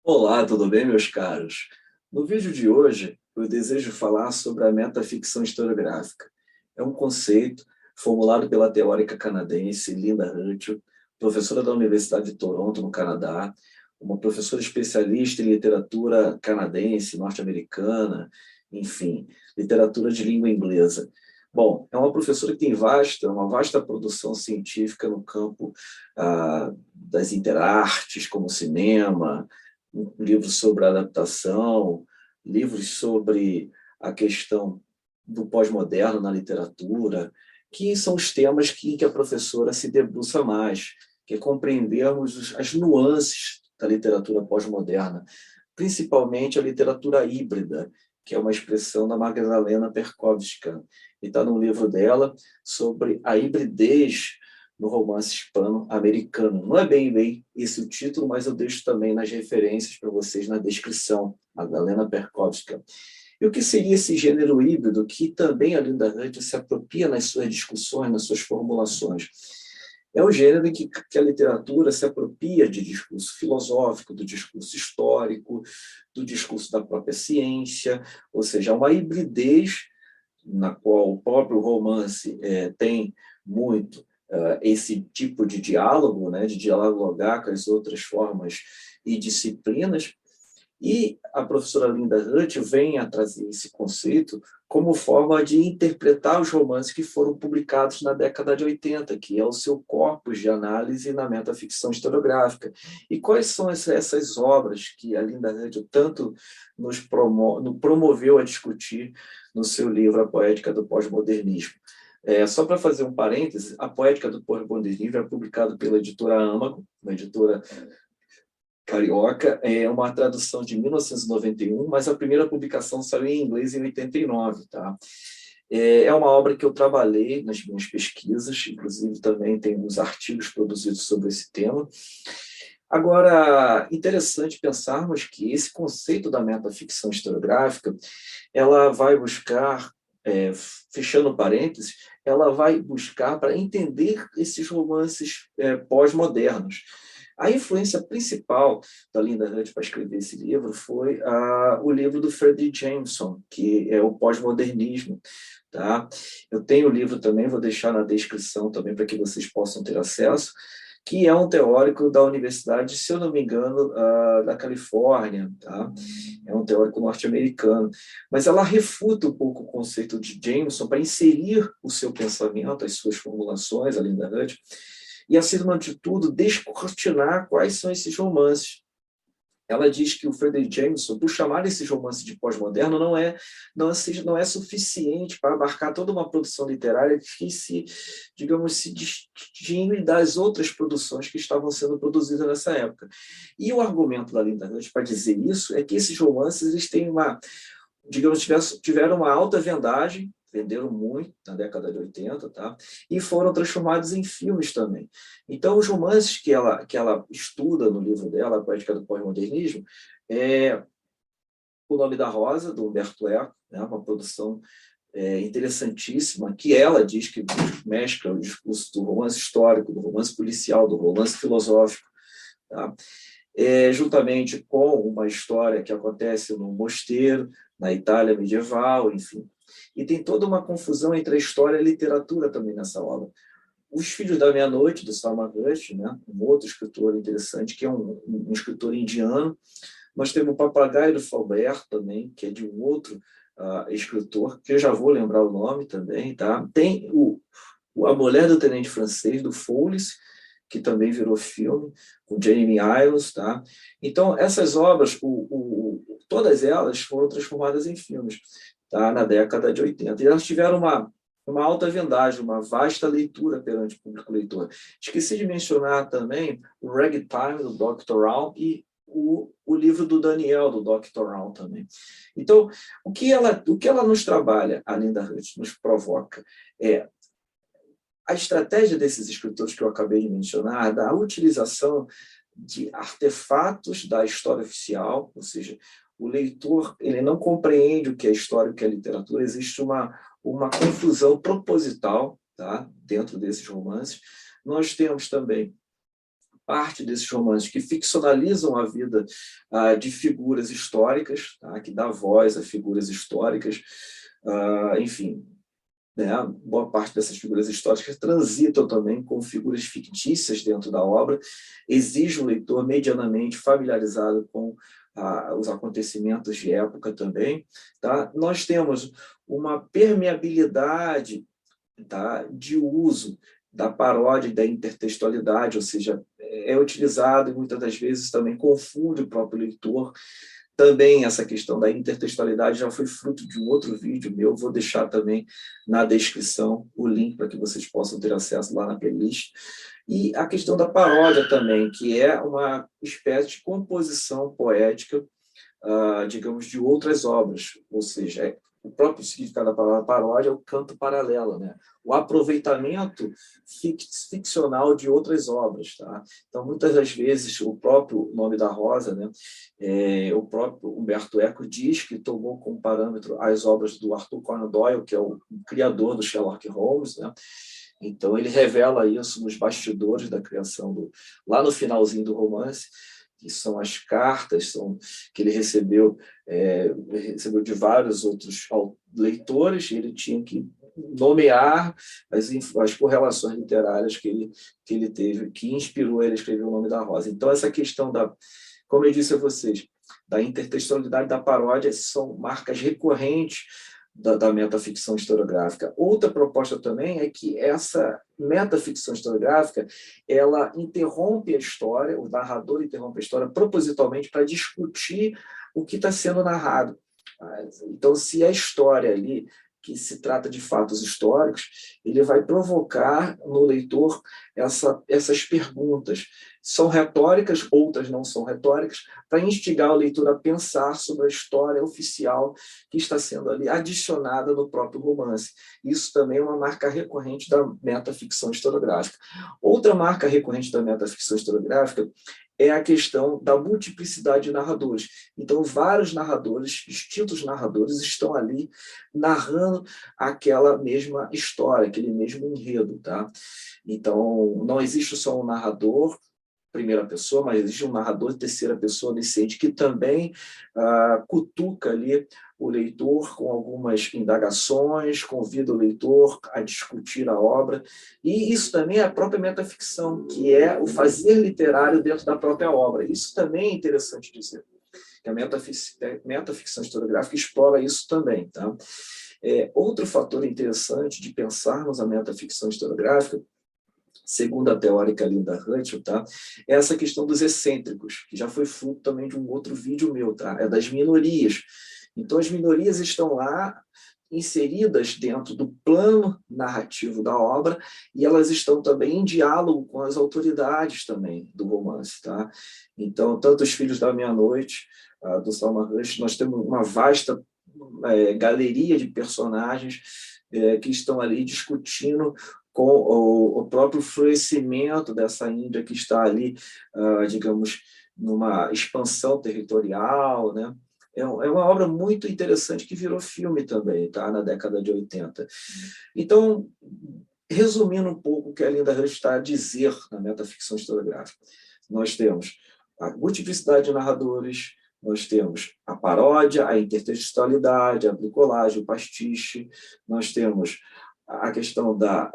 Olá, tudo bem, meus caros? No vídeo de hoje, eu desejo falar sobre a metaficção historiográfica. É um conceito formulado pela teórica canadense Linda Hutchell, professora da Universidade de Toronto, no Canadá, uma professora especialista em literatura canadense, norte-americana, enfim, literatura de língua inglesa. Bom, é uma professora que tem uma vasta produção científica no campo das interartes, como cinema, livros sobre adaptação, livros sobre a questão do pós-moderno na literatura, que são os temas que a professora se debruça mais, que é compreendermos as nuances da literatura pós-moderna, principalmente a literatura híbrida, que é uma expressão da Magdalena Perkowska, e está no livro dela sobre a hibridez no romance hispano-americano. Não é bem esse o título, mas eu deixo também nas referências para vocês na descrição, Magdalena Perkowska. E o que seria esse gênero híbrido que também a Linda Hunt se apropria nas suas discussões, nas suas formulações? É o gênero em que a literatura se apropria de discurso filosófico, do discurso histórico, do discurso da própria ciência, ou seja, uma hibridez na qual o próprio romance tem muito esse tipo de diálogo, né, de dialogar com as outras formas e disciplinas, e a professora Linda Hutt vem a trazer esse conceito como forma de interpretar os romances que foram publicados na década de 80, que é o seu corpus de análise na metaficção historiográfica. E quais são essas obras que a Linda Hutt tanto nos promoveu a discutir no seu livro A Poética do Pós-Modernismo? Só para fazer um parêntese, A Poética do Pós-Modernismo é publicado pela editora Âmago, uma editora carioca, é uma tradução de 1991, mas a primeira publicação saiu em inglês em 89, tá? É uma obra que eu trabalhei nas minhas pesquisas, inclusive também tem uns artigos produzidos sobre esse tema. Agora, interessante pensarmos que esse conceito da metaficção historiográfica, ela vai buscar, fechando parênteses, ela vai buscar para entender esses romances pós-modernos. A influência principal da Linda Hunt para escrever esse livro foi o livro do Fredric Jameson, que é o pós-modernismo. Tá? Eu tenho o livro também, vou deixar na descrição também para que vocês possam ter acesso, que é um teórico da Universidade, se eu não me engano, da Califórnia, tá? É um teórico norte-americano. Mas ela refuta um pouco o conceito de Jameson para inserir o seu pensamento, as suas formulações, a Linda Hunt, e, acima de tudo, descortinar quais são esses romances. Ela diz que o Fredric Jameson, por chamar esses romances de pós-moderno, não é suficiente para abarcar toda uma produção literária que se distingue das outras produções que estavam sendo produzidas nessa época. E o argumento da Linda Hunt para dizer isso é que esses romances eles têm tiveram uma alta vendagem, venderam muito na década de 80, tá? E foram transformados em filmes também. Então, os romances que ela estuda no livro dela, A Poética do Pós-Modernismo, é O Nome da Rosa, do Humberto Eco, né? Uma produção interessantíssima, que ela diz que mescla o discurso do romance histórico, do romance policial, do romance filosófico, tá? Juntamente com uma história que acontece no mosteiro, na Itália medieval, enfim. E tem toda uma confusão entre a história e a literatura também nessa obra. Os Filhos da Meia-Noite, do Salman Rushdie, né? Um outro escritor interessante, que é um escritor indiano. Nós temos o Papagaio do Flaubert também, que é de um outro escritor, que eu já vou lembrar o nome também. Tá? Tem A Mulher do Tenente Francês, do Foulis, que também virou filme, com Jamie Irons. Tá? Então, essas obras, todas elas foram transformadas em filmes, tá? Na década de 80. E elas tiveram uma alta vendagem, uma vasta leitura perante o público leitor. Esqueci de mencionar também o Ragtime, do Dr. Brown, e o livro do Daniel, do Dr. Brown também. Então, o que ela nos trabalha, a Linda Hutt, nos provoca, é a estratégia desses escritores que eu acabei de mencionar, da utilização de artefatos da história oficial, ou seja, o leitor ele não compreende o que é história e o que é literatura, existe uma confusão proposital, tá, dentro desses romances. Nós temos também parte desses romances que ficcionalizam a vida de figuras históricas, tá? Que dá voz a figuras históricas, enfim, né? Boa parte dessas figuras históricas transitam também com figuras fictícias dentro da obra, exige um leitor medianamente familiarizado com os acontecimentos de época também. Tá? Nós temos uma permeabilidade, tá, de uso da paródia e da intertextualidade, ou seja, é utilizado e muitas das vezes também confunde o próprio leitor. Também essa questão da intertextualidade já foi fruto de um outro vídeo meu, vou deixar também na descrição o link para que vocês possam ter acesso lá na playlist. E a questão da paródia também, que é uma espécie de composição poética, digamos, de outras obras, ou seja, o próprio significado da palavra paródia é o canto paralelo, né? O aproveitamento ficcional de outras obras. Tá? Então, muitas das vezes, o próprio Nome da Rosa, né? O próprio Humberto Eco diz que tomou como parâmetro as obras do Arthur Conan Doyle, que é o criador do Sherlock Holmes, né? Então, ele revela isso nos bastidores da criação, lá no finalzinho do romance, que são as cartas que ele recebeu de vários outros leitores, e ele tinha que nomear as correlações literárias que ele teve, que inspirou ele a escrever O Nome da Rosa. Então, essa questão como eu disse a vocês, da intertextualidade da paródia são marcas recorrentes da metaficção historiográfica. Outra proposta também é que essa metaficção historiográfica ela interrompe a história, o narrador interrompe a história propositalmente para discutir o que está sendo narrado. Então, se a história ali, que se trata de fatos históricos, ele vai provocar no leitor essas perguntas. São retóricas, outras não são retóricas, para instigar o leitor a pensar sobre a história oficial que está sendo ali adicionada no próprio romance. Isso também é uma marca recorrente da metaficção historiográfica. Outra marca recorrente da metaficção historiográfica é a questão da multiplicidade de narradores. Então, vários narradores, distintos narradores, estão ali narrando aquela mesma história, aquele mesmo enredo. Tá? Então, não existe só um narrador, primeira pessoa, mas existe um narrador de terceira pessoa onisciente que também cutuca ali o leitor com algumas indagações, convida o leitor a discutir a obra, e isso também é a própria metaficção, que é o fazer literário dentro da própria obra. Isso também é interessante dizer, que a metaficção historiográfica explora isso também. Tá? Outro fator interessante de pensarmos a metaficção historiográfica, segundo a teórica Linda Hutchell, tá? É essa questão dos excêntricos, que já foi fruto também de um outro vídeo meu, tá? É das minorias. Então, as minorias estão lá inseridas dentro do plano narrativo da obra e elas estão também em diálogo com as autoridades também do romance. Tá? Então, tanto Os Filhos da Meia-Noite, do Salman Rushdie, nós temos uma vasta galeria de personagens que estão ali discutindo com o próprio florescimento dessa Índia que está ali, digamos, numa expansão territorial, né? É uma obra muito interessante que virou filme também, tá? Na década de 80. Então, resumindo um pouco o que a Linda Hutchell está a dizer na metaficção historiográfica, nós temos a multiplicidade de narradores, nós temos a paródia, a intertextualidade, a bricolagem, o pastiche, nós temos a questão da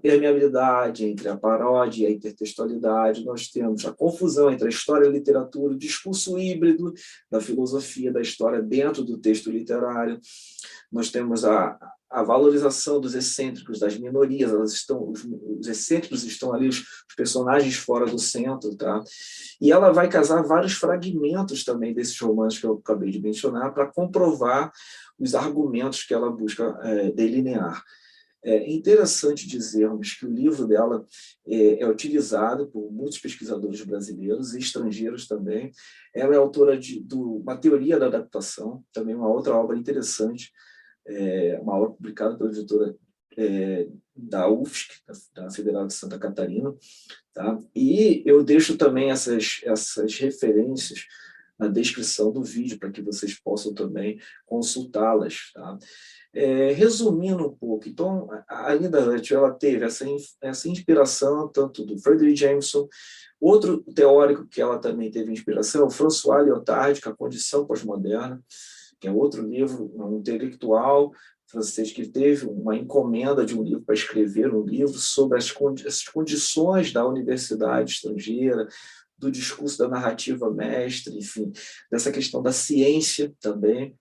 permeabilidade entre a paródia e a intertextualidade, nós temos a confusão entre a história e a literatura, o discurso híbrido da filosofia da história dentro do texto literário, nós temos a valorização dos excêntricos, das minorias, os excêntricos estão ali, os personagens fora do centro, tá? E ela vai casar vários fragmentos também desses romances que eu acabei de mencionar para comprovar os argumentos que ela busca delinear. É interessante dizermos que o livro dela é utilizado por muitos pesquisadores brasileiros e estrangeiros também. Ela é autora de uma teoria da adaptação, também uma outra obra interessante, uma obra publicada pela editora da UFSC, da Federal de Santa Catarina. Tá? E eu deixo também essas referências na descrição do vídeo, para que vocês possam também consultá-las. Tá? Resumindo um pouco, então, a Linda Hutchell, ela teve essa inspiração tanto do Fredric Jameson. Outro teórico que ela também teve inspiração é o François Lyotard, A Condição Pós-Moderna, que é outro livro, um intelectual francês que teve uma encomenda de um livro para escrever um livro sobre as condições da universidade estrangeira, do discurso da narrativa mestre, enfim, dessa questão da ciência também.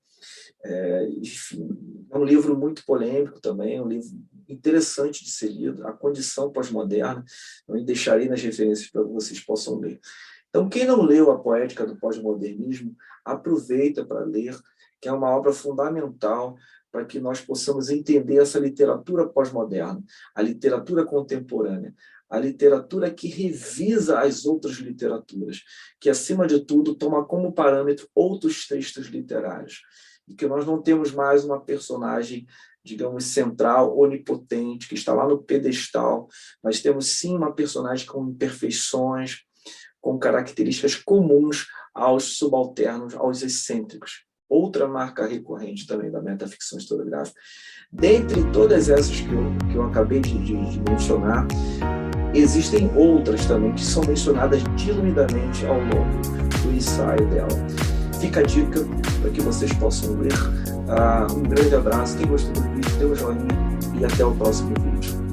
Enfim, é um livro muito polêmico também, um livro interessante de ser lido, A Condição Pós-Moderna. Eu deixarei nas referências para que vocês possam ler. Então, quem não leu A Poética do Pós-Modernismo, aproveita para ler, que é uma obra fundamental para que nós possamos entender essa literatura pós-moderna, a literatura contemporânea, a literatura que revisa as outras literaturas, que, acima de tudo, toma como parâmetro outros textos literários, e que nós não temos mais uma personagem, digamos, central, onipotente, que está lá no pedestal, mas temos sim uma personagem com imperfeições, com características comuns aos subalternos, aos excêntricos. Outra marca recorrente também da metaficção historiográfica. Dentre todas essas que eu acabei de mencionar, existem outras também que são mencionadas diluidamente ao longo do ensaio dela. Fica a dica para que vocês possam ler. Um grande abraço. Quem gostou do vídeo, dê um joinha e até o próximo vídeo.